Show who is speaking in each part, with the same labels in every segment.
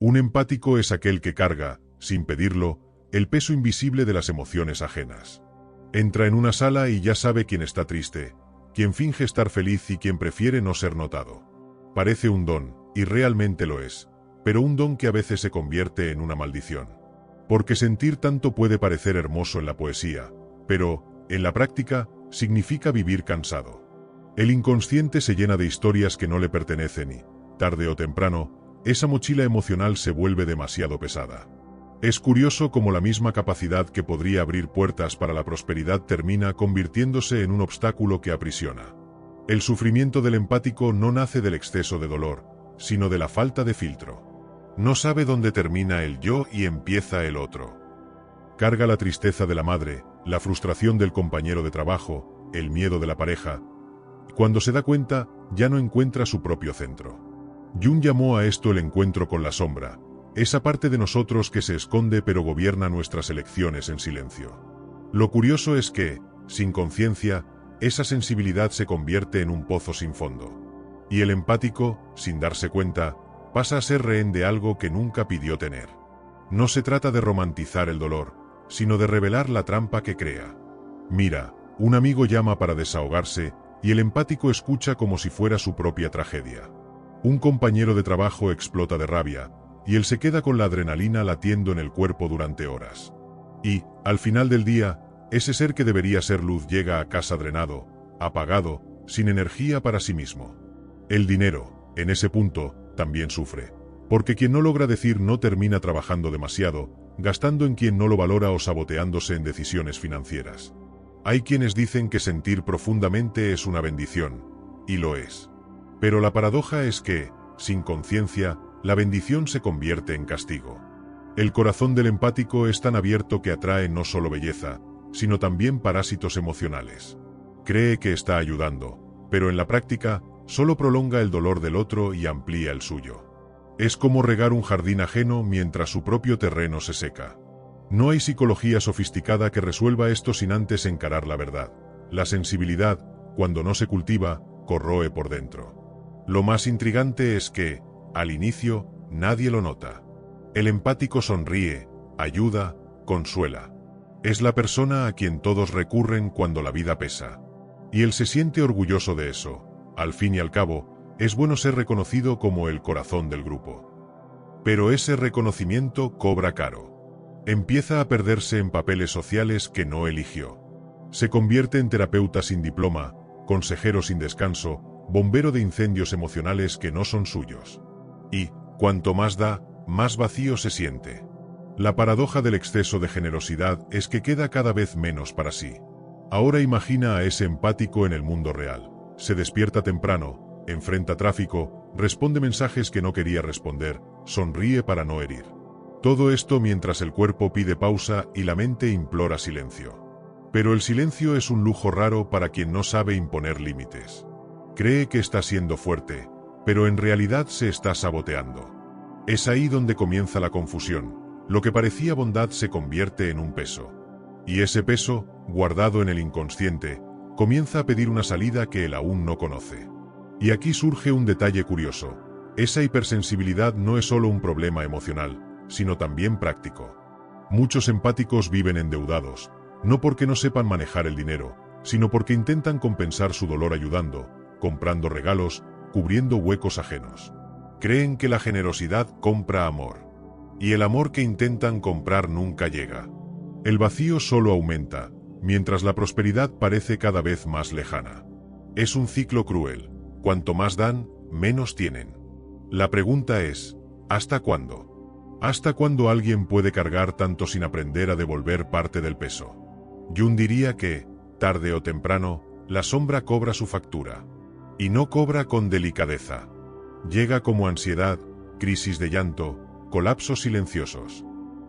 Speaker 1: Un empático es aquel que carga, sin pedirlo, el peso invisible de las emociones ajenas. Entra en una sala y ya sabe quién está triste, quién finge estar feliz y quién prefiere no ser notado. Parece un don, y realmente lo es, pero un don que a veces se convierte en una maldición. Porque sentir tanto puede parecer hermoso en la poesía, pero, en la práctica, significa vivir cansado. El inconsciente se llena de historias que no le pertenecen y, tarde o temprano, esa mochila emocional se vuelve demasiado pesada. Es curioso cómo la misma capacidad que podría abrir puertas para la prosperidad termina convirtiéndose en un obstáculo que aprisiona. El sufrimiento del empático no nace del exceso de dolor, sino de la falta de filtro. No sabe dónde termina el yo y empieza el otro. Carga la tristeza de la madre, la frustración del compañero de trabajo, el miedo de la pareja. Cuando se da cuenta, ya no encuentra su propio centro. Jung llamó a esto el encuentro con la sombra, esa parte de nosotros que se esconde pero gobierna nuestras elecciones en silencio. Lo curioso es que, sin conciencia, esa sensibilidad se convierte en un pozo sin fondo. Y el empático, sin darse cuenta, pasa a ser rehén de algo que nunca pidió tener. No se trata de romantizar el dolor, sino de revelar la trampa que crea. Mira, un amigo llama para desahogarse, y el empático escucha como si fuera su propia tragedia. Un compañero de trabajo explota de rabia, y él se queda con la adrenalina latiendo en el cuerpo durante horas. Y, al final del día, ese ser que debería ser luz llega a casa drenado, apagado, sin energía para sí mismo. El dinero, en ese punto, también sufre, porque quien no logra decir no termina trabajando demasiado, gastando en quien no lo valora o saboteándose en decisiones financieras. Hay quienes dicen que sentir profundamente es una bendición, y lo es. Pero la paradoja es que, sin conciencia, la bendición se convierte en castigo. El corazón del empático es tan abierto que atrae no solo belleza, sino también parásitos emocionales. Cree que está ayudando, pero en la práctica, solo prolonga el dolor del otro y amplía el suyo. Es como regar un jardín ajeno mientras su propio terreno se seca. No hay psicología sofisticada que resuelva esto sin antes encarar la verdad. La sensibilidad, cuando no se cultiva, corroe por dentro. Lo más intrigante es que, al inicio, nadie lo nota. El empático sonríe, ayuda, consuela. Es la persona a quien todos recurren cuando la vida pesa. Y él se siente orgulloso de eso. Al fin y al cabo, es bueno ser reconocido como el corazón del grupo. Pero ese reconocimiento cobra caro. Empieza a perderse en papeles sociales que no eligió. Se convierte en terapeuta sin diploma, consejero sin descanso, bombero de incendios emocionales que no son suyos. Y, cuanto más da, más vacío se siente. La paradoja del exceso de generosidad es que queda cada vez menos para sí. Ahora imagina a ese empático en el mundo real. Se despierta temprano, enfrenta tráfico, responde mensajes que no quería responder, sonríe para no herir. Todo esto mientras el cuerpo pide pausa y la mente implora silencio. Pero el silencio es un lujo raro para quien no sabe imponer límites. Cree que está siendo fuerte, pero en realidad se está saboteando. Es ahí donde comienza la confusión. Lo que parecía bondad se convierte en un peso. Y ese peso, guardado en el inconsciente, comienza a pedir una salida que él aún no conoce. Y aquí surge un detalle curioso. Esa hipersensibilidad no es solo un problema emocional, sino también práctico. Muchos empáticos viven endeudados, no porque no sepan manejar el dinero, sino porque intentan compensar su dolor ayudando, comprando regalos, cubriendo huecos ajenos. Creen que la generosidad compra amor. Y el amor que intentan comprar nunca llega. El vacío solo aumenta, mientras la prosperidad parece cada vez más lejana. Es un ciclo cruel. Cuanto más dan, menos tienen. La pregunta es, ¿hasta cuándo? ¿Hasta cuándo alguien puede cargar tanto sin aprender a devolver parte del peso? Jung diría que, tarde o temprano, la sombra cobra su factura. Y no cobra con delicadeza. Llega como ansiedad, crisis de llanto, colapsos silenciosos.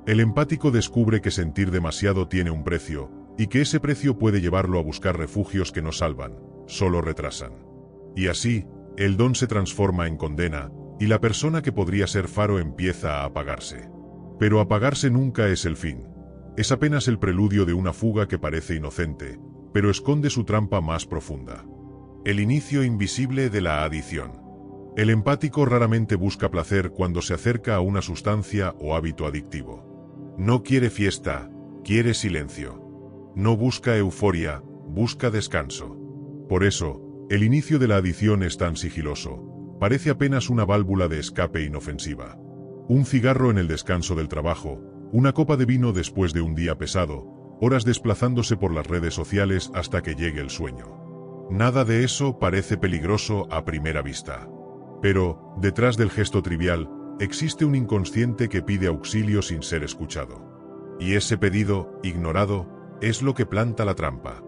Speaker 1: El empático descubre que sentir demasiado tiene un precio, y que ese precio puede llevarlo a buscar refugios que no salvan, solo retrasan. Y así, el don se transforma en condena, y la persona que podría ser faro empieza a apagarse. Pero apagarse nunca es el fin. Es apenas el preludio de una fuga que parece inocente, pero esconde su trampa más profunda. El inicio invisible de la adición. El empático raramente busca placer cuando se acerca a una sustancia o hábito adictivo. No quiere fiesta, quiere silencio. No busca euforia, busca descanso. Por eso, el inicio de la adicción es tan sigiloso. Parece apenas una válvula de escape inofensiva. Un cigarro en el descanso del trabajo, una copa de vino después de un día pesado, horas desplazándose por las redes sociales hasta que llegue el sueño. Nada de eso parece peligroso a primera vista. Pero, detrás del gesto trivial, existe un inconsciente que pide auxilio sin ser escuchado. Y ese pedido, ignorado, es lo que planta la trampa.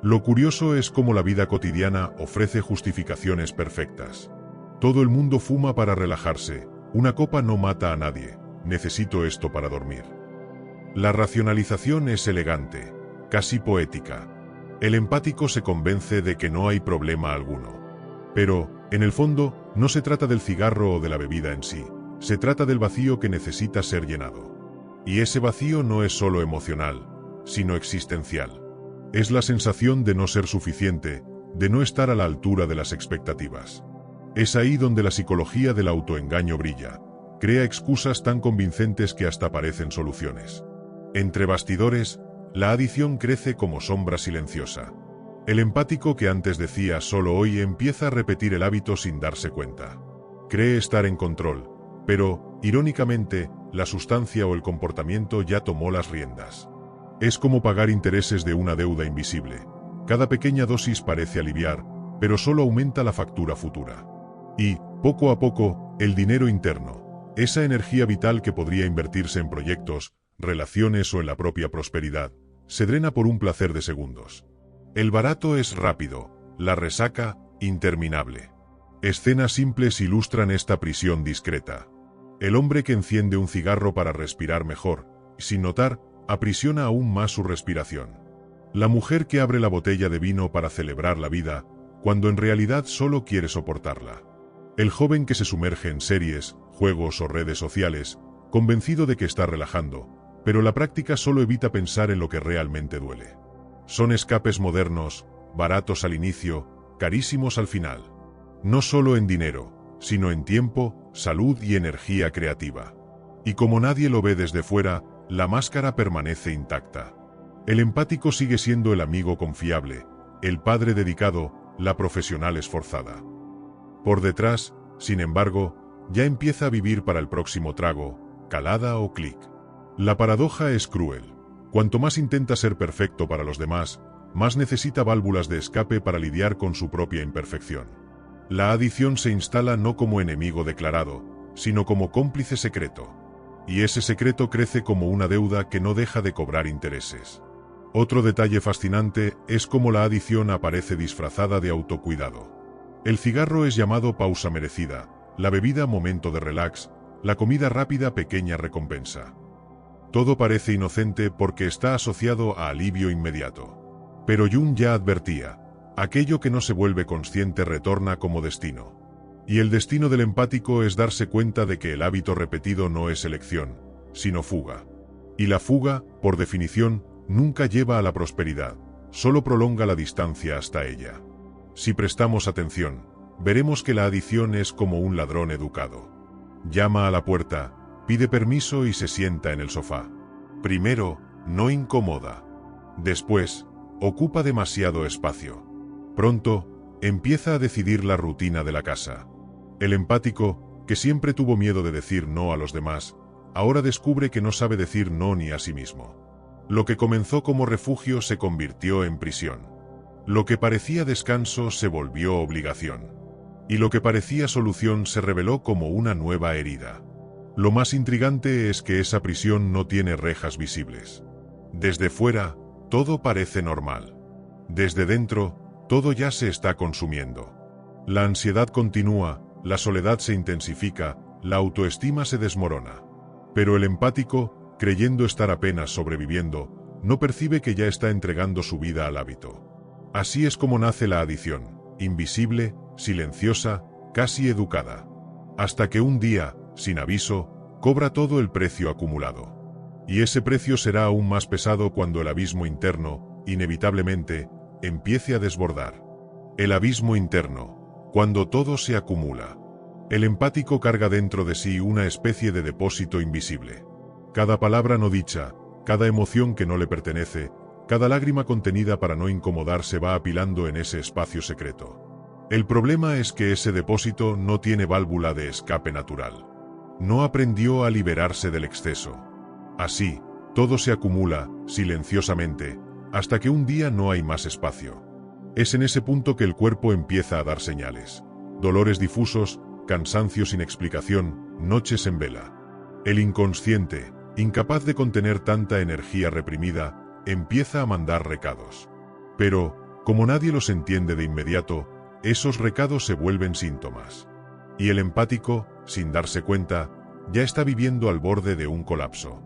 Speaker 1: Lo curioso es cómo la vida cotidiana ofrece justificaciones perfectas. Todo el mundo fuma para relajarse, una copa no mata a nadie, necesito esto para dormir. La racionalización es elegante, casi poética. El empático se convence de que no hay problema alguno. Pero, en el fondo, no se trata del cigarro o de la bebida en sí, se trata del vacío que necesita ser llenado. Y ese vacío no es solo emocional, sino existencial. Es la sensación de no ser suficiente, de no estar a la altura de las expectativas. Es ahí donde la psicología del autoengaño brilla, crea excusas tan convincentes que hasta parecen soluciones. Entre bastidores, la adicción crece como sombra silenciosa. El empático que antes decía solo hoy empieza a repetir el hábito sin darse cuenta. Cree estar en control, pero, irónicamente, la sustancia o el comportamiento ya tomó las riendas. Es como pagar intereses de una deuda invisible. Cada pequeña dosis parece aliviar, pero solo aumenta la factura futura. Y, poco a poco, el dinero interno, esa energía vital que podría invertirse en proyectos, relaciones o en la propia prosperidad, se drena por un placer de segundos. El barato es rápido, la resaca, interminable. Escenas simples ilustran esta prisión discreta. El hombre que enciende un cigarro para respirar mejor, sin notar, aprisiona aún más su respiración. La mujer que abre la botella de vino para celebrar la vida, cuando en realidad solo quiere soportarla. El joven que se sumerge en series, juegos o redes sociales, convencido de que está relajando, pero la práctica solo evita pensar en lo que realmente duele. Son escapes modernos, baratos al inicio, carísimos al final. No solo en dinero, sino en tiempo, salud y energía creativa. Y como nadie lo ve desde fuera, la máscara permanece intacta. El empático sigue siendo el amigo confiable, el padre dedicado, la profesional esforzada. Por detrás, sin embargo, ya empieza a vivir para el próximo trago, calada o clic. La paradoja es cruel. Cuanto más intenta ser perfecto para los demás, más necesita válvulas de escape para lidiar con su propia imperfección. La adicción se instala no como enemigo declarado, sino como cómplice secreto. Y ese secreto crece como una deuda que no deja de cobrar intereses. Otro detalle fascinante es cómo la adicción aparece disfrazada de autocuidado. El cigarro es llamado pausa merecida, la bebida momento de relax, la comida rápida pequeña recompensa. Todo parece inocente porque está asociado a alivio inmediato. Pero Jung ya advertía, aquello que no se vuelve consciente retorna como destino. Y el destino del empático es darse cuenta de que el hábito repetido no es elección, sino fuga. Y la fuga, por definición, nunca lleva a la prosperidad, solo prolonga la distancia hasta ella. Si prestamos atención, veremos que la adicción es como un ladrón educado. Llama a la puerta, pide permiso y se sienta en el sofá. Primero, no incomoda. Después, ocupa demasiado espacio. Pronto, empieza a decidir la rutina de la casa. El empático, que siempre tuvo miedo de decir no a los demás, ahora descubre que no sabe decir no ni a sí mismo. Lo que comenzó como refugio se convirtió en prisión. Lo que parecía descanso se volvió obligación. Y lo que parecía solución se reveló como una nueva herida. Lo más intrigante es que esa prisión no tiene rejas visibles. Desde fuera, todo parece normal. Desde dentro, todo ya se está consumiendo. La ansiedad continúa, la soledad se intensifica, la autoestima se desmorona. Pero el empático, creyendo estar apenas sobreviviendo, no percibe que ya está entregando su vida al hábito. Así es como nace la adicción, invisible, silenciosa, casi educada. Hasta que un día, sin aviso, cobra todo el precio acumulado. Y ese precio será aún más pesado cuando el abismo interno, inevitablemente, empiece a desbordar. El abismo interno, cuando todo se acumula. El empático carga dentro de sí una especie de depósito invisible. Cada palabra no dicha, cada emoción que no le pertenece, cada lágrima contenida para no incomodar se va apilando en ese espacio secreto. El problema es que ese depósito no tiene válvula de escape natural. No aprendió a liberarse del exceso. Así, todo se acumula, silenciosamente, hasta que un día no hay más espacio. Es en ese punto que el cuerpo empieza a dar señales. Dolores difusos, cansancio sin explicación, noches en vela. El inconsciente, incapaz de contener tanta energía reprimida, empieza a mandar recados. Pero, como nadie los entiende de inmediato, esos recados se vuelven síntomas. Y el empático, sin darse cuenta, ya está viviendo al borde de un colapso.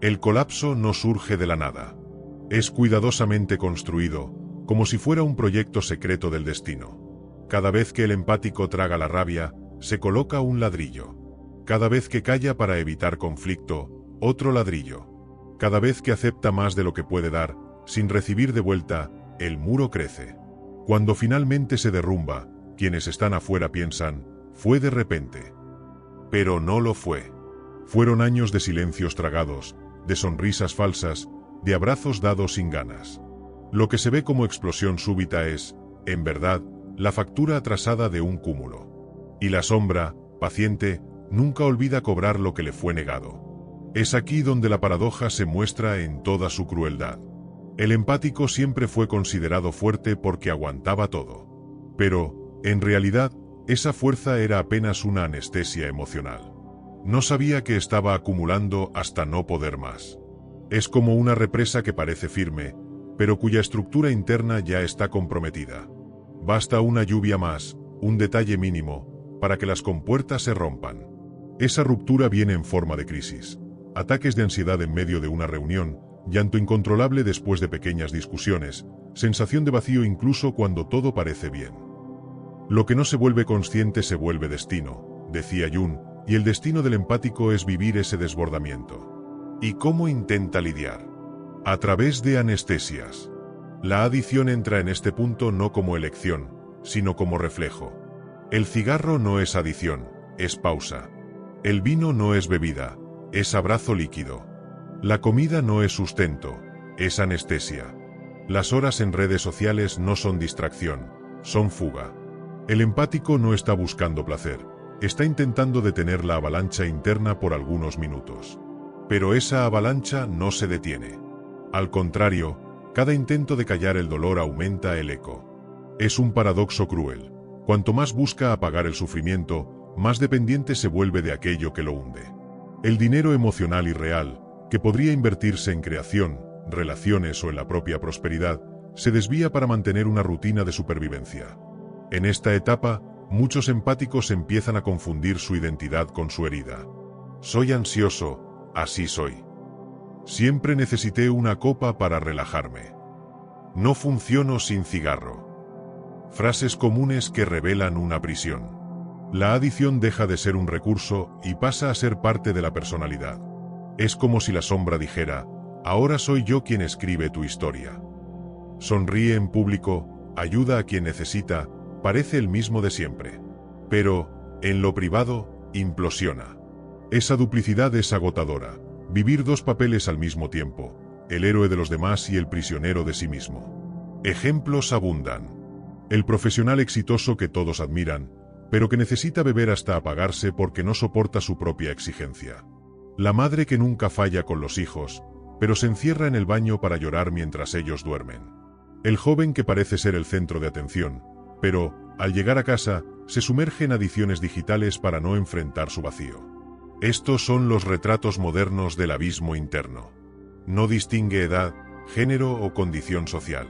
Speaker 1: El colapso no surge de la nada. Es cuidadosamente construido, como si fuera un proyecto secreto del destino. Cada vez que el empático traga la rabia, se coloca un ladrillo. Cada vez que calla para evitar conflicto, otro ladrillo. Cada vez que acepta más de lo que puede dar, sin recibir de vuelta, el muro crece. Cuando finalmente se derrumba, quienes están afuera piensan, fue de repente. Pero no lo fue. Fueron años de silencios tragados, de sonrisas falsas, de abrazos dados sin ganas. Lo que se ve como explosión súbita es, en verdad, la factura atrasada de un cúmulo. Y la sombra, paciente, nunca olvida cobrar lo que le fue negado. Es aquí donde la paradoja se muestra en toda su crueldad. El empático siempre fue considerado fuerte porque aguantaba todo. Pero, en realidad, esa fuerza era apenas una anestesia emocional. No sabía que estaba acumulando hasta no poder más. Es como una represa que parece firme, pero cuya estructura interna ya está comprometida. Basta una lluvia más, un detalle mínimo, para que las compuertas se rompan. Esa ruptura viene en forma de crisis. Ataques de ansiedad en medio de una reunión, llanto incontrolable después de pequeñas discusiones, sensación de vacío incluso cuando todo parece bien. Lo que no se vuelve consciente se vuelve destino, decía Jung, y el destino del empático es vivir ese desbordamiento. ¿Y cómo intenta lidiar? A través de anestesias. La adición entra en este punto no como elección, sino como reflejo. El cigarro no es adición, es pausa. El vino no es bebida, es abrazo líquido. La comida no es sustento, es anestesia. Las horas en redes sociales no son distracción, son fuga. El empático no está buscando placer, está intentando detener la avalancha interna por algunos minutos. Pero esa avalancha no se detiene. Al contrario, cada intento de callar el dolor aumenta el eco. Es un paradoxo cruel. Cuanto más busca apagar el sufrimiento, más dependiente se vuelve de aquello que lo hunde. El dinero emocional y real, que podría invertirse en creación, relaciones o en la propia prosperidad, se desvía para mantener una rutina de supervivencia. En esta etapa, muchos empáticos empiezan a confundir su identidad con su herida. Soy ansioso, así soy. Siempre necesité una copa para relajarme. No funciono sin cigarro. Frases comunes que revelan una prisión. La adición deja de ser un recurso y pasa a ser parte de la personalidad. Es como si la sombra dijera, ahora soy yo quien escribe tu historia. Sonríe en público, ayuda a quien necesita, parece el mismo de siempre. Pero, en lo privado, implosiona. Esa duplicidad es agotadora. Vivir dos papeles al mismo tiempo, el héroe de los demás y el prisionero de sí mismo. Ejemplos abundan. El profesional exitoso que todos admiran, pero que necesita beber hasta apagarse porque no soporta su propia exigencia. La madre que nunca falla con los hijos, pero se encierra en el baño para llorar mientras ellos duermen. El joven que parece ser el centro de atención, pero, al llegar a casa, se sumerge en adicciones digitales para no enfrentar su vacío. Estos son los retratos modernos del abismo interno. No distingue edad, género o condición social.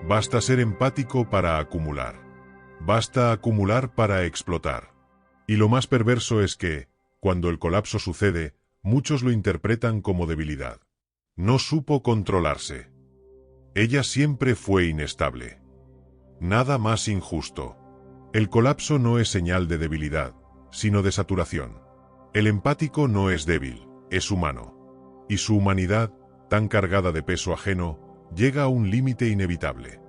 Speaker 1: Basta ser empático para acumular. Basta acumular para explotar. Y lo más perverso es que, cuando el colapso sucede, muchos lo interpretan como debilidad. No supo controlarse. Ella siempre fue inestable. Nada más injusto. El colapso no es señal de debilidad, sino de saturación. El empático no es débil, es humano. Y su humanidad, tan cargada de peso ajeno, llega a un límite inevitable.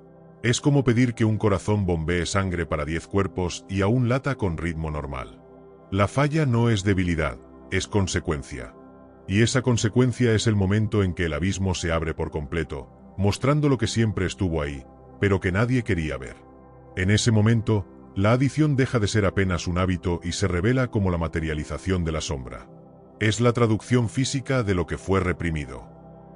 Speaker 1: Es como pedir que un corazón bombee sangre para 10 cuerpos y aún lata con ritmo normal. La falla no es debilidad, es consecuencia. Y esa consecuencia es el momento en que el abismo se abre por completo, mostrando lo que siempre estuvo ahí, pero que nadie quería ver. En ese momento, la adición deja de ser apenas un hábito y se revela como la materialización de la sombra. Es la traducción física de lo que fue reprimido.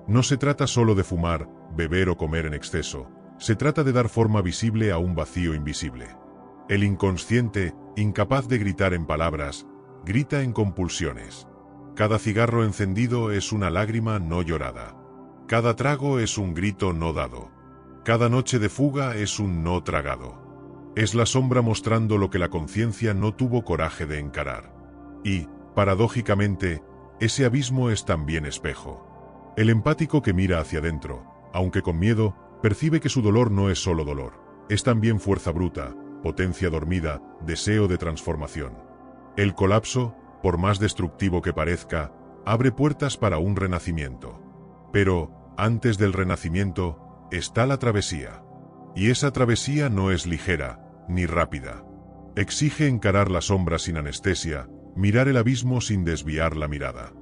Speaker 1: No se trata solo de fumar, beber o comer en exceso, se trata de dar forma visible a un vacío invisible. El inconsciente, incapaz de gritar en palabras, grita en compulsiones. Cada cigarro encendido es una lágrima no llorada. Cada trago es un grito no dado. Cada noche de fuga es un no tragado. Es la sombra mostrando lo que la conciencia no tuvo coraje de encarar. Y, paradójicamente, ese abismo es también espejo. El empático que mira hacia adentro, aunque con miedo, percibe que su dolor no es solo dolor, es también fuerza bruta, potencia dormida, deseo de transformación. El colapso, por más destructivo que parezca, abre puertas para un renacimiento. Pero, antes del renacimiento, está la travesía. Y esa travesía no es ligera, ni rápida. Exige encarar la sombra sin anestesia, mirar el abismo sin desviar la mirada.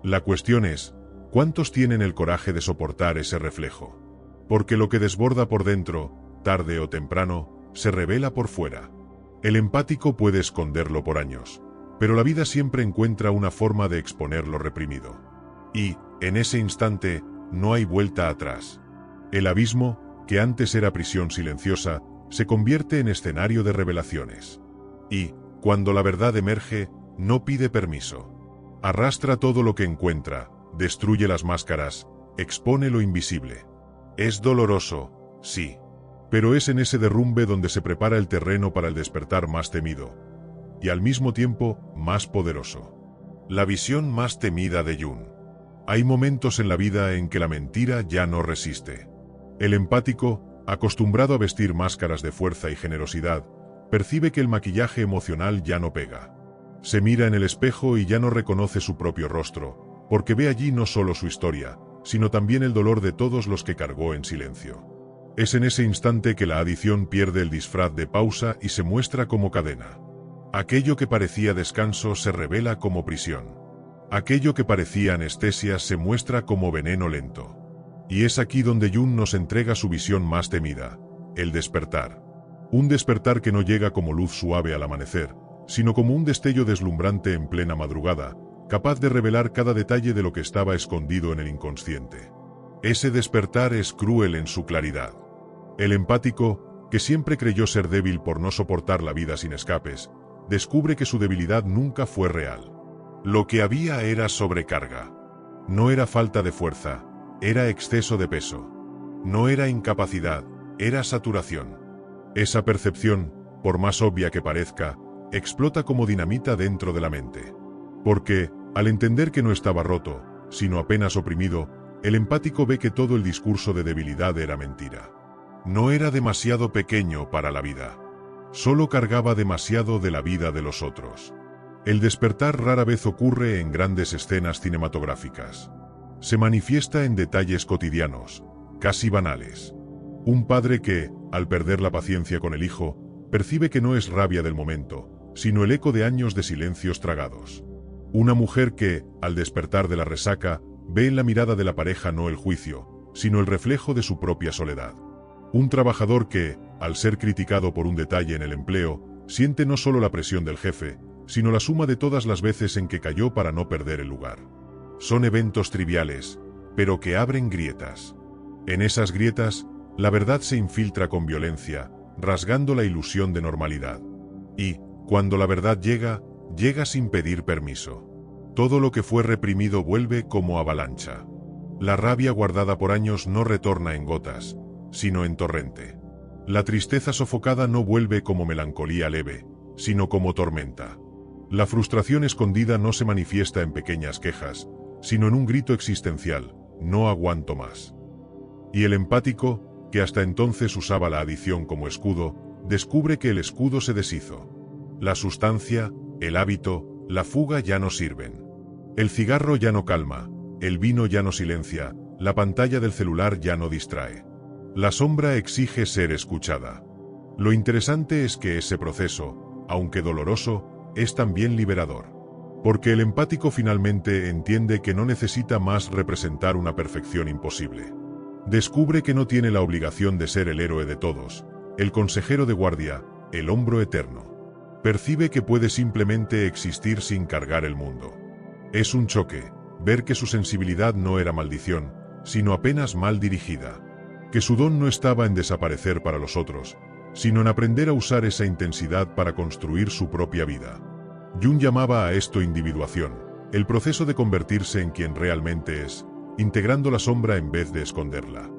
Speaker 1: La cuestión es, ¿cuántos tienen el coraje de soportar ese reflejo? Porque lo que desborda por dentro, tarde o temprano, se revela por fuera. El empático puede esconderlo por años, pero la vida siempre encuentra una forma de exponer lo reprimido. Y, en ese instante, no hay vuelta atrás. El abismo, que antes era prisión silenciosa, se convierte en escenario de revelaciones. Y, cuando la verdad emerge, no pide permiso. Arrastra todo lo que encuentra, destruye las máscaras, expone lo invisible. Es doloroso, sí. Pero es en ese derrumbe donde se prepara el terreno para el despertar más temido. Y al mismo tiempo, más poderoso. La visión más temida de Jung. Hay momentos en la vida en que la mentira ya no resiste. El empático, acostumbrado a vestir máscaras de fuerza y generosidad, percibe que el maquillaje emocional ya no pega. Se mira en el espejo y ya no reconoce su propio rostro, porque ve allí no solo su historia, sino también el dolor de todos los que cargó en silencio. Es en ese instante que la adición pierde el disfraz de pausa y se muestra como cadena. Aquello que parecía descanso se revela como prisión. Aquello que parecía anestesia se muestra como veneno lento. Y es aquí donde Jung nos entrega su visión más temida, el despertar. Un despertar que no llega como luz suave al amanecer, sino como un destello deslumbrante en plena madrugada, capaz de revelar cada detalle de lo que estaba escondido en el inconsciente. Ese despertar es cruel en su claridad. El empático, que siempre creyó ser débil por no soportar la vida sin escapes, descubre que su debilidad nunca fue real. Lo que había era sobrecarga. No era falta de fuerza, era exceso de peso. No era incapacidad, era saturación. Esa percepción, por más obvia que parezca, explota como dinamita dentro de la mente. Porque, al entender que no estaba roto, sino apenas oprimido, el empático ve que todo el discurso de debilidad era mentira. No era demasiado pequeño para la vida. Solo cargaba demasiado de la vida de los otros. El despertar rara vez ocurre en grandes escenas cinematográficas. Se manifiesta en detalles cotidianos, casi banales. Un padre que, al perder la paciencia con el hijo, percibe que no es rabia del momento, sino el eco de años de silencios tragados. Una mujer que, al despertar de la resaca, ve en la mirada de la pareja no el juicio, sino el reflejo de su propia soledad. Un trabajador que, al ser criticado por un detalle en el empleo, siente no solo la presión del jefe, sino la suma de todas las veces en que cayó para no perder el lugar. Son eventos triviales, pero que abren grietas. En esas grietas, la verdad se infiltra con violencia, rasgando la ilusión de normalidad. Y, cuando la verdad llega, llega sin pedir permiso. Todo lo que fue reprimido vuelve como avalancha. La rabia guardada por años no retorna en gotas, sino en torrente. La tristeza sofocada no vuelve como melancolía leve, sino como tormenta. La frustración escondida no se manifiesta en pequeñas quejas, sino en un grito existencial: no aguanto más. Y el empático, que hasta entonces usaba la adición como escudo, descubre que el escudo se deshizo. La sustancia, el hábito, la fuga ya no sirven. El cigarro ya no calma, el vino ya no silencia, la pantalla del celular ya no distrae. La sombra exige ser escuchada. Lo interesante es que ese proceso, aunque doloroso, es también liberador. Porque el empático finalmente entiende que no necesita más representar una perfección imposible. Descubre que no tiene la obligación de ser el héroe de todos, el consejero de guardia, el hombro eterno. Percibe que puede simplemente existir sin cargar el mundo. Es un choque, ver que su sensibilidad no era maldición, sino apenas mal dirigida. Que su don no estaba en desaparecer para los otros, sino en aprender a usar esa intensidad para construir su propia vida. Jung llamaba a esto individuación, el proceso de convertirse en quien realmente es, integrando la sombra en vez de esconderla.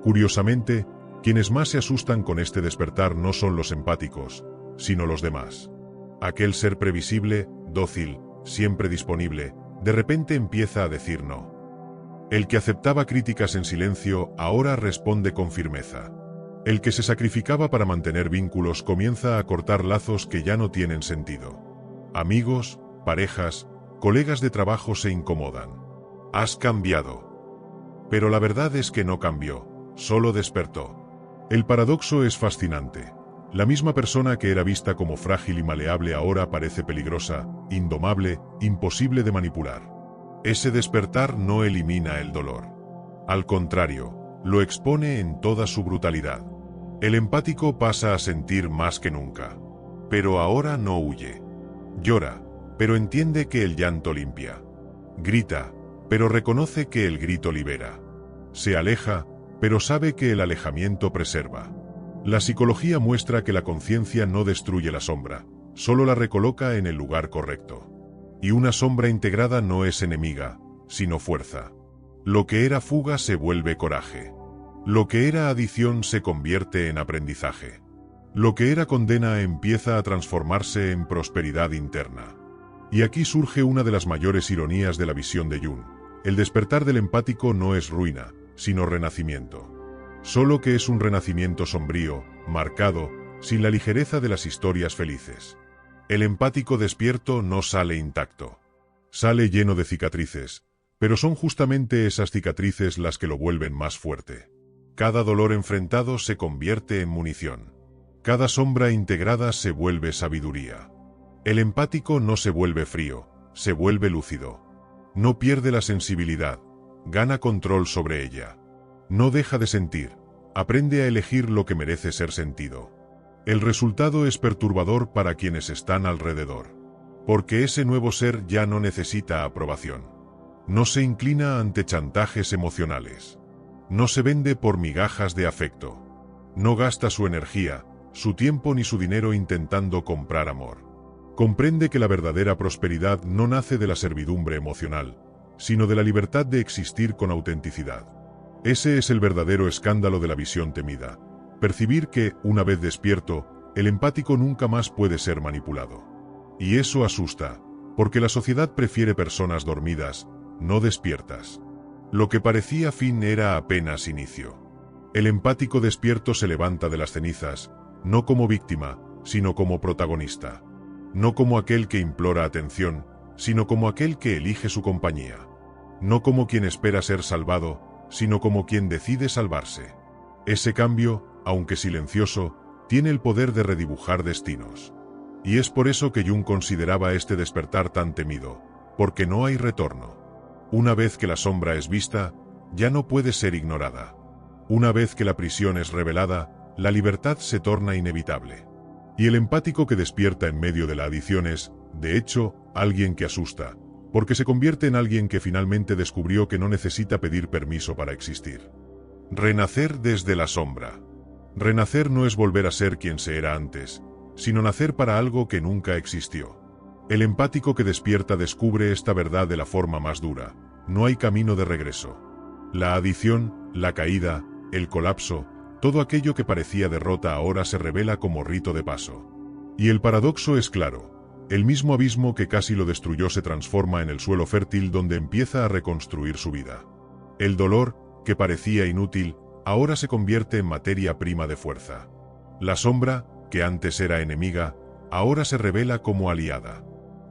Speaker 1: Curiosamente, quienes más se asustan con este despertar no son los empáticos, sino los demás. Aquel ser previsible, dócil, siempre disponible, de repente empieza a decir no. El que aceptaba críticas en silencio ahora responde con firmeza. El que se sacrificaba para mantener vínculos comienza a cortar lazos que ya no tienen sentido. Amigos, parejas, colegas de trabajo se incomodan. Has cambiado. Pero la verdad es que no cambió, solo despertó. El paradoxo es fascinante. La misma persona que era vista como frágil y maleable ahora parece peligrosa, indomable, imposible de manipular. Ese despertar no elimina el dolor. Al contrario, lo expone en toda su brutalidad. El empático pasa a sentir más que nunca. Pero ahora no huye. Llora, pero entiende que el llanto limpia. Grita, pero reconoce que el grito libera. Se aleja, pero sabe que el alejamiento preserva. La psicología muestra que la conciencia no destruye la sombra, solo la recoloca en el lugar correcto. Y una sombra integrada no es enemiga, sino fuerza. Lo que era fuga se vuelve coraje. Lo que era adición se convierte en aprendizaje. Lo que era condena empieza a transformarse en prosperidad interna. Y aquí surge una de las mayores ironías de la visión de Jung. El despertar del empático no es ruina, sino renacimiento. Solo que es un renacimiento sombrío, marcado, sin la ligereza de las historias felices. El empático despierto no sale intacto. Sale lleno de cicatrices, pero son justamente esas cicatrices las que lo vuelven más fuerte. Cada dolor enfrentado se convierte en munición. Cada sombra integrada se vuelve sabiduría. El empático no se vuelve frío, se vuelve lúcido. No pierde la sensibilidad, gana control sobre ella. No deja de sentir, aprende a elegir lo que merece ser sentido. El resultado es perturbador para quienes están alrededor. Porque ese nuevo ser ya no necesita aprobación. No se inclina ante chantajes emocionales. No se vende por migajas de afecto. No gasta su energía, su tiempo ni su dinero intentando comprar amor. Comprende que la verdadera prosperidad no nace de la servidumbre emocional, sino de la libertad de existir con autenticidad. Ese es el verdadero escándalo de la visión temida. Percibir que, una vez despierto, el empático nunca más puede ser manipulado. Y eso asusta, porque la sociedad prefiere personas dormidas, no despiertas. Lo que parecía fin era apenas inicio. El empático despierto se levanta de las cenizas, no como víctima, sino como protagonista. No como aquel que implora atención, sino como aquel que elige su compañía. No como quien espera ser salvado, sino como quien decide salvarse. Ese cambio, aunque silencioso, tiene el poder de redibujar destinos. Y es por eso que Jung consideraba este despertar tan temido, porque no hay retorno. Una vez que la sombra es vista, ya no puede ser ignorada. Una vez que la prisión es revelada, la libertad se torna inevitable. Y el empático que despierta en medio de la adición es, de hecho, alguien que asusta, porque se convierte en alguien que finalmente descubrió que no necesita pedir permiso para existir. Renacer desde la sombra. Renacer no es volver a ser quien se era antes, sino nacer para algo que nunca existió. El empático que despierta descubre esta verdad de la forma más dura. No hay camino de regreso. La adición, la caída, el colapso, todo aquello que parecía derrota ahora se revela como rito de paso. Y el paradoxo es claro. El mismo abismo que casi lo destruyó se transforma en el suelo fértil donde empieza a reconstruir su vida. El dolor, que parecía inútil, ahora se convierte en materia prima de fuerza. La sombra, que antes era enemiga, ahora se revela como aliada.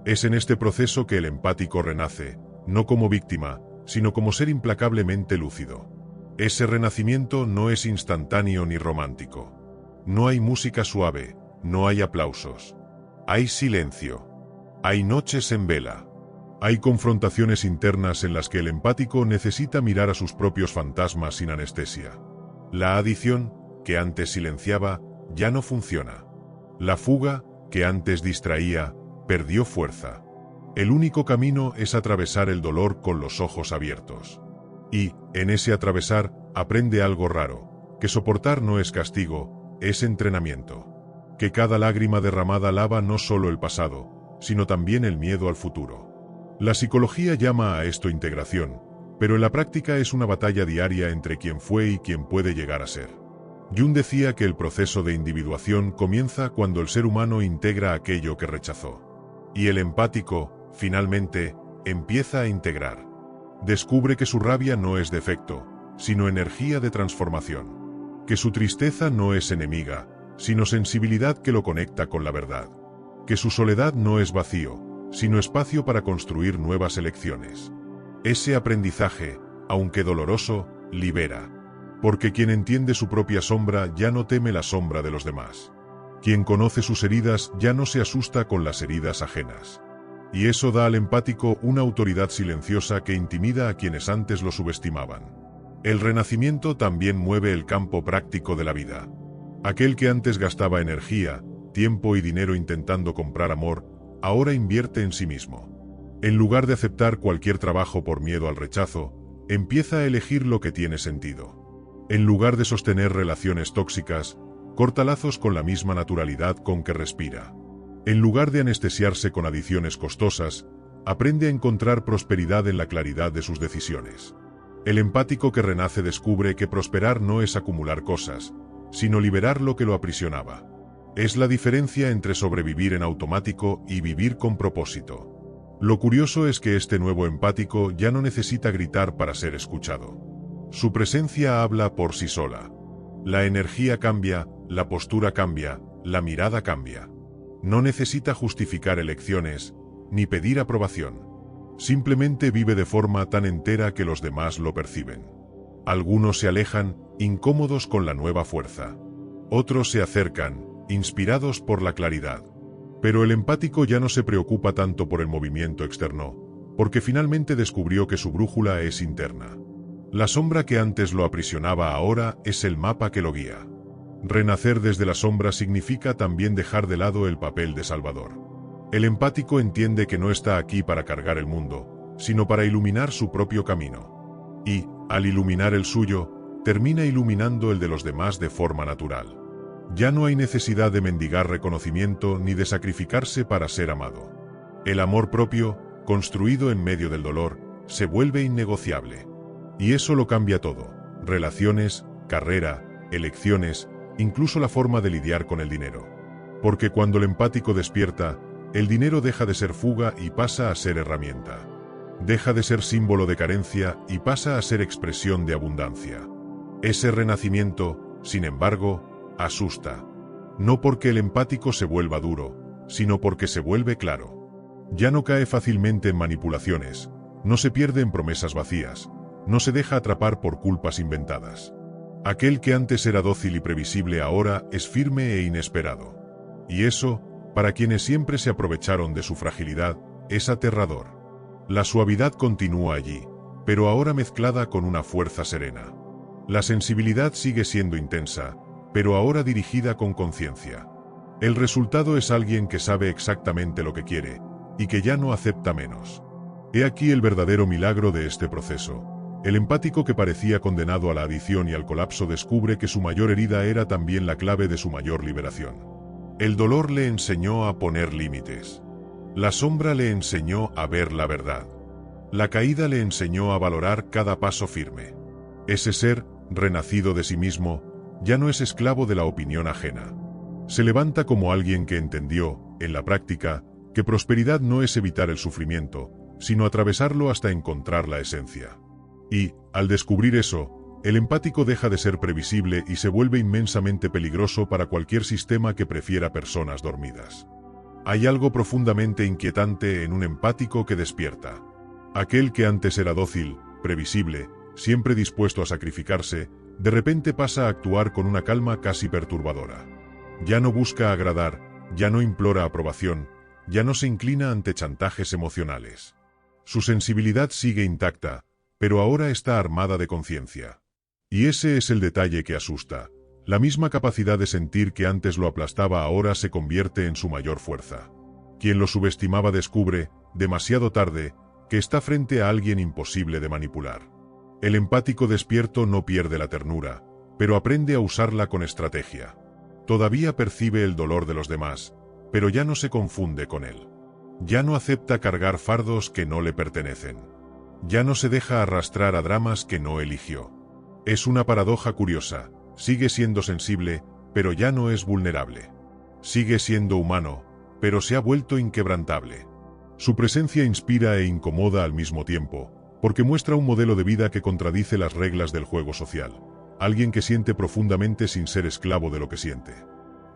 Speaker 1: Es en este proceso que el empático renace, no como víctima, sino como ser implacablemente lúcido. Ese renacimiento no es instantáneo ni romántico. No hay música suave, no hay aplausos. Hay silencio. Hay noches en vela. Hay confrontaciones internas en las que el empático necesita mirar a sus propios fantasmas sin anestesia. La adición, que antes silenciaba, ya no funciona. La fuga, que antes distraía, perdió fuerza. El único camino es atravesar el dolor con los ojos abiertos. Y, en ese atravesar, aprende algo raro, que soportar no es castigo, es entrenamiento. Que cada lágrima derramada lava no solo el pasado, sino también el miedo al futuro. La psicología llama a esto integración, pero en la práctica es una batalla diaria entre quien fue y quien puede llegar a ser. Jung decía que el proceso de individuación comienza cuando el ser humano integra aquello que rechazó. Y el empático, finalmente, empieza a integrar. Descubre que su rabia no es defecto, sino energía de transformación. Que su tristeza no es enemiga, sino sensibilidad que lo conecta con la verdad. Que su soledad no es vacío, sino espacio para construir nuevas elecciones. Ese aprendizaje, aunque doloroso, libera. Porque quien entiende su propia sombra ya no teme la sombra de los demás. Quien conoce sus heridas ya no se asusta con las heridas ajenas. Y eso da al empático una autoridad silenciosa que intimida a quienes antes lo subestimaban. El renacimiento también mueve el campo práctico de la vida. Aquel que antes gastaba energía, tiempo y dinero intentando comprar amor, ahora invierte en sí mismo. En lugar de aceptar cualquier trabajo por miedo al rechazo, empieza a elegir lo que tiene sentido. En lugar de sostener relaciones tóxicas, corta lazos con la misma naturalidad con que respira. En lugar de anestesiarse con adiciones costosas, aprende a encontrar prosperidad en la claridad de sus decisiones. El empático que renace descubre que prosperar no es acumular cosas, sino liberar lo que lo aprisionaba. Es la diferencia entre sobrevivir en automático y vivir con propósito. Lo curioso es que este nuevo empático ya no necesita gritar para ser escuchado. Su presencia habla por sí sola. La energía cambia, la postura cambia, la mirada cambia. No necesita justificar elecciones, ni pedir aprobación. Simplemente vive de forma tan entera que los demás lo perciben. Algunos se alejan, incómodos con la nueva fuerza. Otros se acercan, inspirados por la claridad. Pero el empático ya no se preocupa tanto por el movimiento externo, porque finalmente descubrió que su brújula es interna. La sombra que antes lo aprisionaba ahora es el mapa que lo guía. Renacer desde la sombra significa también dejar de lado el papel de salvador. El empático entiende que no está aquí para cargar el mundo, sino para iluminar su propio camino. Y, al iluminar el suyo, termina iluminando el de los demás de forma natural. Ya no hay necesidad de mendigar reconocimiento ni de sacrificarse para ser amado. El amor propio, construido en medio del dolor, se vuelve innegociable. Y eso lo cambia todo: relaciones, carrera, elecciones, incluso la forma de lidiar con el dinero. Porque cuando el empático despierta, el dinero deja de ser fuga y pasa a ser herramienta. Deja de ser símbolo de carencia y pasa a ser expresión de abundancia. Ese renacimiento, sin embargo, asusta. No porque el empático se vuelva duro, sino porque se vuelve claro. Ya no cae fácilmente en manipulaciones, no se pierde en promesas vacías, no se deja atrapar por culpas inventadas. Aquel que antes era dócil y previsible ahora es firme e inesperado. Y eso, para quienes siempre se aprovecharon de su fragilidad, es aterrador. La suavidad continúa allí, pero ahora mezclada con una fuerza serena. La sensibilidad sigue siendo intensa, pero ahora dirigida con conciencia. El resultado es alguien que sabe exactamente lo que quiere, y que ya no acepta menos. He aquí el verdadero milagro de este proceso. El empático que parecía condenado a la adicción y al colapso descubre que su mayor herida era también la clave de su mayor liberación. El dolor le enseñó a poner límites. La sombra le enseñó a ver la verdad. La caída le enseñó a valorar cada paso firme. Ese ser, renacido de sí mismo, ya no es esclavo de la opinión ajena. Se levanta como alguien que entendió, en la práctica, que prosperidad no es evitar el sufrimiento, sino atravesarlo hasta encontrar la esencia. Y, al descubrir eso, el empático deja de ser previsible y se vuelve inmensamente peligroso para cualquier sistema que prefiera personas dormidas. Hay algo profundamente inquietante en un empático que despierta. Aquel que antes era dócil, previsible, siempre dispuesto a sacrificarse, de repente pasa a actuar con una calma casi perturbadora. Ya no busca agradar, ya no implora aprobación, ya no se inclina ante chantajes emocionales. Su sensibilidad sigue intacta, pero ahora está armada de conciencia. Y ese es el detalle que asusta. La misma capacidad de sentir que antes lo aplastaba ahora se convierte en su mayor fuerza. Quien lo subestimaba descubre, demasiado tarde, que está frente a alguien imposible de manipular. El empático despierto no pierde la ternura, pero aprende a usarla con estrategia. Todavía percibe el dolor de los demás, pero ya no se confunde con él. Ya no acepta cargar fardos que no le pertenecen. Ya no se deja arrastrar a dramas que no eligió. Es una paradoja curiosa. Sigue siendo sensible, pero ya no es vulnerable. Sigue siendo humano, pero se ha vuelto inquebrantable. Su presencia inspira e incomoda al mismo tiempo, porque muestra un modelo de vida que contradice las reglas del juego social. Alguien que siente profundamente sin ser esclavo de lo que siente.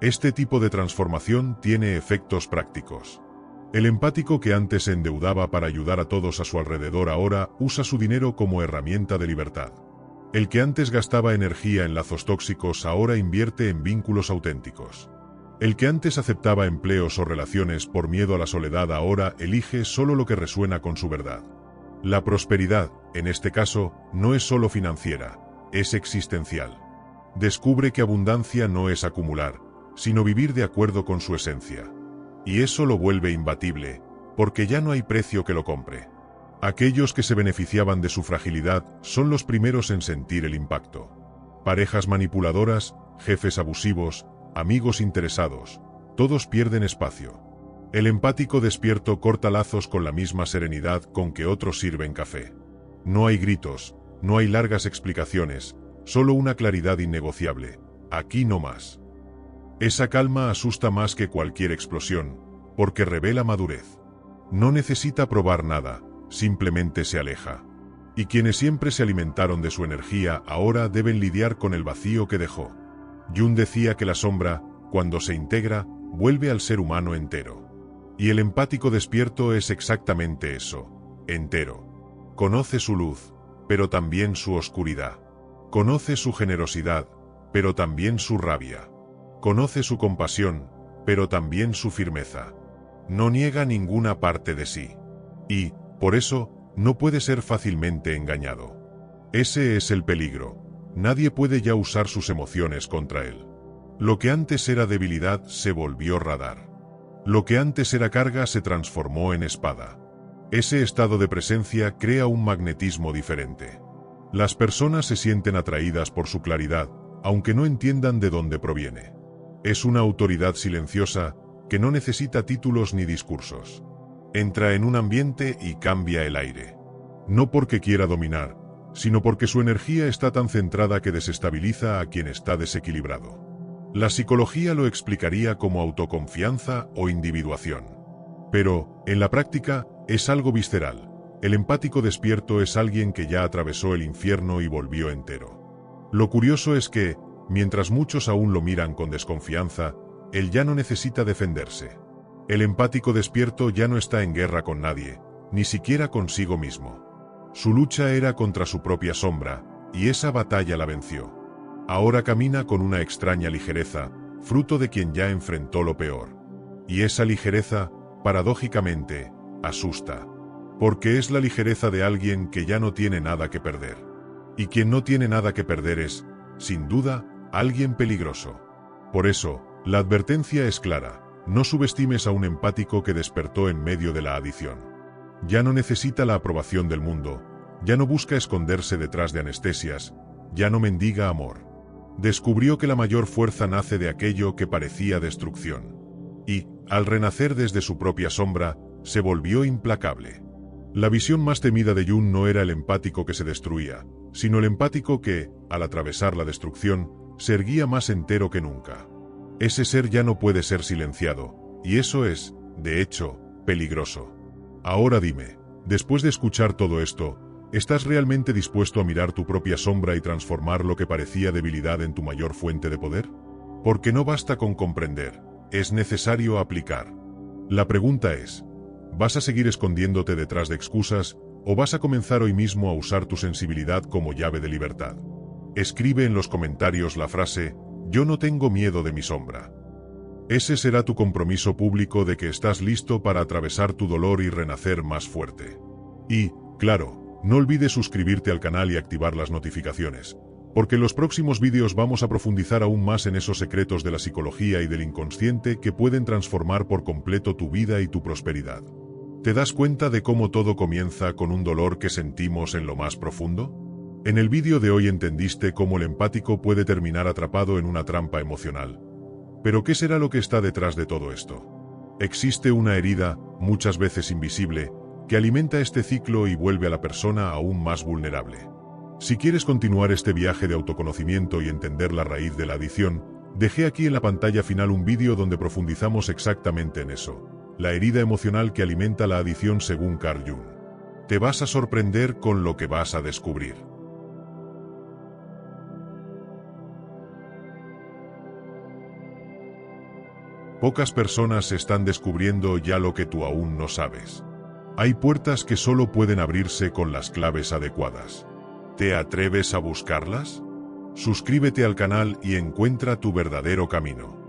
Speaker 1: Este tipo de transformación tiene efectos prácticos. El empático que antes se endeudaba para ayudar a todos a su alrededor ahora usa su dinero como herramienta de libertad. El que antes gastaba energía en lazos tóxicos ahora invierte en vínculos auténticos. El que antes aceptaba empleos o relaciones por miedo a la soledad ahora elige solo lo que resuena con su verdad. La prosperidad, en este caso, no es solo financiera, es existencial. Descubre que abundancia no es acumular, sino vivir de acuerdo con su esencia. Y eso lo vuelve imbatible, porque ya no hay precio que lo compre. Aquellos que se beneficiaban de su fragilidad son los primeros en sentir el impacto. Parejas manipuladoras, jefes abusivos, amigos interesados, todos pierden espacio. El empático despierto corta lazos con la misma serenidad con que otros sirven café. No hay gritos, no hay largas explicaciones, solo una claridad innegociable. Aquí no más. Esa calma asusta más que cualquier explosión, porque revela madurez. No necesita probar nada. Simplemente se aleja. Y quienes siempre se alimentaron de su energía ahora deben lidiar con el vacío que dejó. Jung decía que la sombra, cuando se integra, vuelve al ser humano entero. Y el empático despierto es exactamente eso, entero. Conoce su luz, pero también su oscuridad. Conoce su generosidad, pero también su rabia. Conoce su compasión, pero también su firmeza. No niega ninguna parte de sí. Y, por eso, no puede ser fácilmente engañado. Ese es el peligro. Nadie puede ya usar sus emociones contra él. Lo que antes era debilidad se volvió radar. Lo que antes era carga se transformó en espada. Ese estado de presencia crea un magnetismo diferente. Las personas se sienten atraídas por su claridad, aunque no entiendan de dónde proviene. Es una autoridad silenciosa que no necesita títulos ni discursos. Entra en un ambiente y cambia el aire. No porque quiera dominar, sino porque su energía está tan centrada que desestabiliza a quien está desequilibrado. La psicología lo explicaría como autoconfianza o individuación. Pero, en la práctica, es algo visceral. El empático despierto es alguien que ya atravesó el infierno y volvió entero. Lo curioso es que, mientras muchos aún lo miran con desconfianza, él ya no necesita defenderse. El empático despierto ya no está en guerra con nadie, ni siquiera consigo mismo. Su lucha era contra su propia sombra, y esa batalla la venció. Ahora camina con una extraña ligereza, fruto de quien ya enfrentó lo peor. Y esa ligereza, paradójicamente, asusta. Porque es la ligereza de alguien que ya no tiene nada que perder. Y quien no tiene nada que perder es, sin duda, alguien peligroso. Por eso, la advertencia es clara. No subestimes a un empático que despertó en medio de la adición. Ya no necesita la aprobación del mundo, ya no busca esconderse detrás de anestesias, ya no mendiga amor. Descubrió que la mayor fuerza nace de aquello que parecía destrucción. Y, al renacer desde su propia sombra, se volvió implacable. La visión más temida de Jung no era el empático que se destruía, sino el empático que, al atravesar la destrucción, se erguía más entero que nunca. Ese ser ya no puede ser silenciado, y eso es, de hecho, peligroso. Ahora dime, después de escuchar todo esto, ¿estás realmente dispuesto a mirar tu propia sombra y transformar lo que parecía debilidad en tu mayor fuente de poder? Porque no basta con comprender, es necesario aplicar. La pregunta es, ¿vas a seguir escondiéndote detrás de excusas, o vas a comenzar hoy mismo a usar tu sensibilidad como llave de libertad? Escribe en los comentarios la frase, yo no tengo miedo de mi sombra. Ese será tu compromiso público de que estás listo para atravesar tu dolor y renacer más fuerte. Y, claro, no olvides suscribirte al canal y activar las notificaciones, porque en los próximos vídeos vamos a profundizar aún más en esos secretos de la psicología y del inconsciente que pueden transformar por completo tu vida y tu prosperidad. ¿Te das cuenta de cómo todo comienza con un dolor que sentimos en lo más profundo? En el vídeo de hoy entendiste cómo el empático puede terminar atrapado en una trampa emocional. Pero ¿qué será lo que está detrás de todo esto? Existe una herida, muchas veces invisible, que alimenta este ciclo y vuelve a la persona aún más vulnerable. Si quieres continuar este viaje de autoconocimiento y entender la raíz de la adicción, dejé aquí en la pantalla final un vídeo donde profundizamos exactamente en eso, la herida emocional que alimenta la adicción según Carl Jung. Te vas a sorprender con lo que vas a descubrir. Pocas personas están descubriendo ya lo que tú aún no sabes. Hay puertas que solo pueden abrirse con las claves adecuadas. ¿Te atreves a buscarlas? Suscríbete al canal y encuentra tu verdadero camino.